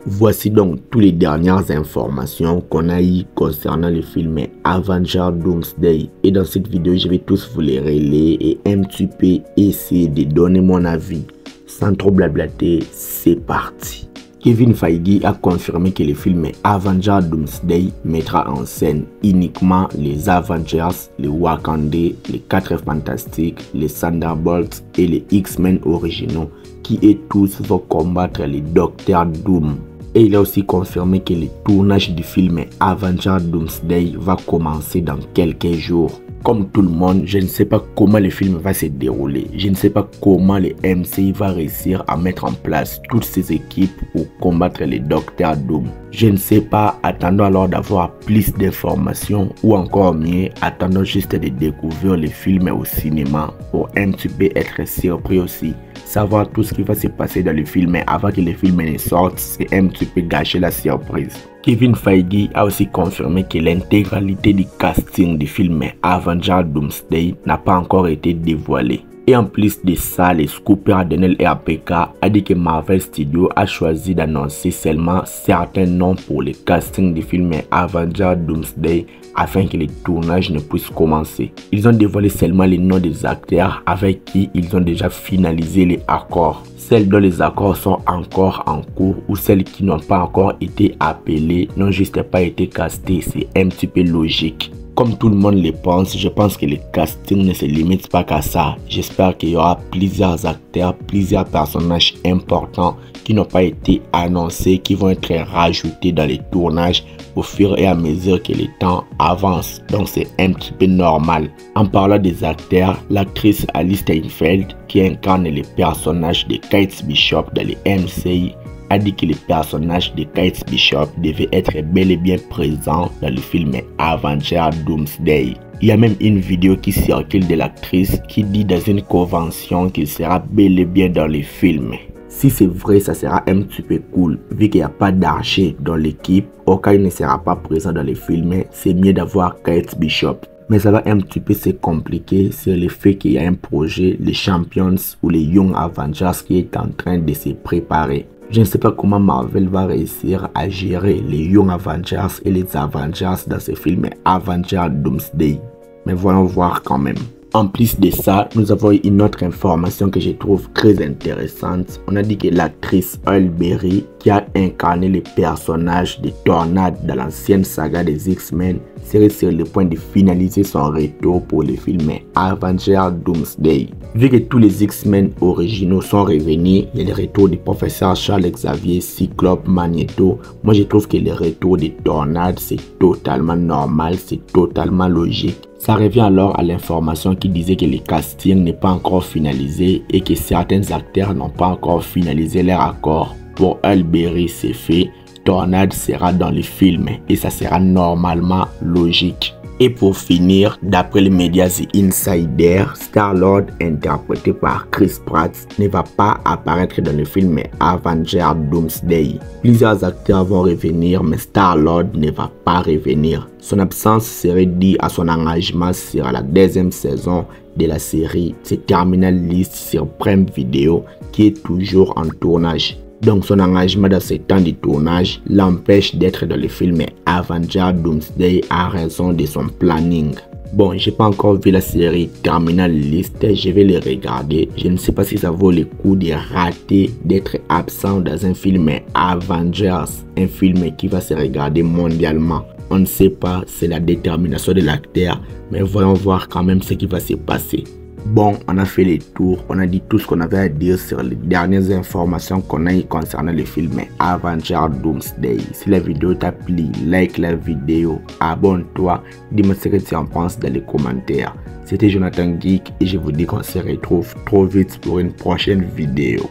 Voici donc toutes les dernières informations qu'on a eues concernant le film Avengers Doomsday. Et dans cette vidéo, je vais tous vous les relayer et un petit peu essayer de donner mon avis. Sans trop blablater, c'est parti. Kevin Feige a confirmé que le film Avengers Doomsday mettra en scène uniquement les Avengers, les Wakandais, les 4 Fantastiques, les Thunderbolts et les X-Men originaux qui tous vont combattre les Docteurs Doom. Et il a aussi confirmé que le tournage du film Avengers Doomsday va commencer dans quelques jours. Comme tout le monde, je ne sais pas comment le film va se dérouler. Je ne sais pas comment le MCU va réussir à mettre en place toutes ces équipes pour combattre les Docteurs Doom. Je ne sais pas, attendons alors d'avoir plus d'informations ou encore mieux, attendons juste de découvrir le film au cinéma pour un petit peu être surpris aussi. Savoir tout ce qui va se passer dans le film avant que le film ne sorte, c'est un petit peu gâcher la surprise. Kevin Feige a aussi confirmé que l'intégralité du casting du film Avengers Doomsday n'a pas encore été dévoilée. Et en plus de ça, le scooper Daniel RPK a dit que Marvel Studios a choisi d'annoncer seulement certains noms pour le casting du film Avengers Doomsday afin que le tournage ne puisse commencer. Ils ont dévoilé seulement les noms des acteurs avec qui ils ont déjà finalisé les accords. Celles dont les accords sont encore en cours ou celles qui n'ont pas encore été appelées n'ont juste pas été castées, c'est un petit peu logique. Comme tout le monde le pense, je pense que le casting ne se limite pas qu'à ça. J'espère qu'il y aura plusieurs acteurs, plusieurs personnages importants qui n'ont pas été annoncés, qui vont être rajoutés dans les tournages au fur et à mesure que le temps avance. Donc c'est un petit peu normal. En parlant des acteurs, l'actrice Alice Steinfeld, qui incarne le personnage de Kate Bishop dans les MCU, a dit que le personnage de Kate Bishop devait être bel et bien présent dans le film Avengers Doomsday. Il y a même une vidéo qui circule de l'actrice qui dit dans une convention qu'il sera bel et bien dans le film. Si c'est vrai, ça sera un petit peu cool, vu qu'il n'y a pas d'Archer dans l'équipe, au cas où il ne sera pas présent dans le film, c'est mieux d'avoir Kate Bishop. Mais ça va un petit peu se compliquer sur le fait qu'il y a un projet, les Champions ou les Young Avengers qui est en train de se préparer. Je ne sais pas comment Marvel va réussir à gérer les Young Avengers et les Avengers dans ce film Avengers Doomsday. Mais voyons voir quand même. En plus de ça, nous avons eu une autre information que je trouve très intéressante. On a dit que l'actrice Halle Berry, qui a incarné le personnage de Tornade dans l'ancienne saga des X-Men, serait sur le point de finaliser son retour pour le film Avengers Doomsday. Vu que tous les X-Men originaux sont revenus, il y a le retour du professeur Charles Xavier, Cyclope, Magneto. Moi je trouve que le retour de Tornade c'est totalement normal, c'est totalement logique. Ça revient alors à l'information qui disait que le casting n'est pas encore finalisé et que certains acteurs n'ont pas encore finalisé leur accord. Pour Halle Berry, c'est fait. Tornade sera dans le film et ça sera normalement logique. Et pour finir, d'après les médias The Insider, Star-Lord, interprété par Chris Pratt, ne va pas apparaître dans le film Avengers Doomsday. Plusieurs acteurs vont revenir, mais Star-Lord ne va pas revenir. Son absence serait due à son engagement sur la deuxième saison de la série The Terminal List sur Prime Video, qui est toujours en tournage. Donc son engagement dans ce temps de tournage l'empêche d'être dans le film Avengers Doomsday à raison de son planning. Bon, j'ai pas encore vu la série Terminal List, je vais le regarder. Je ne sais pas si ça vaut le coup de rater d'être absent dans un film Avengers, un film qui va se regarder mondialement. On ne sait pas, c'est la détermination de l'acteur, mais voyons voir quand même ce qui va se passer. Bon, on a fait les tours, on a dit tout ce qu'on avait à dire sur les dernières informations qu'on a eues concernant le film Avengers Doomsday. Si la vidéo t'a plu, like la vidéo, abonne-toi, dis-moi ce que tu en penses dans les commentaires. C'était Jonathan Geek et je vous dis qu'on se retrouve trop vite pour une prochaine vidéo.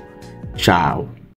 Ciao!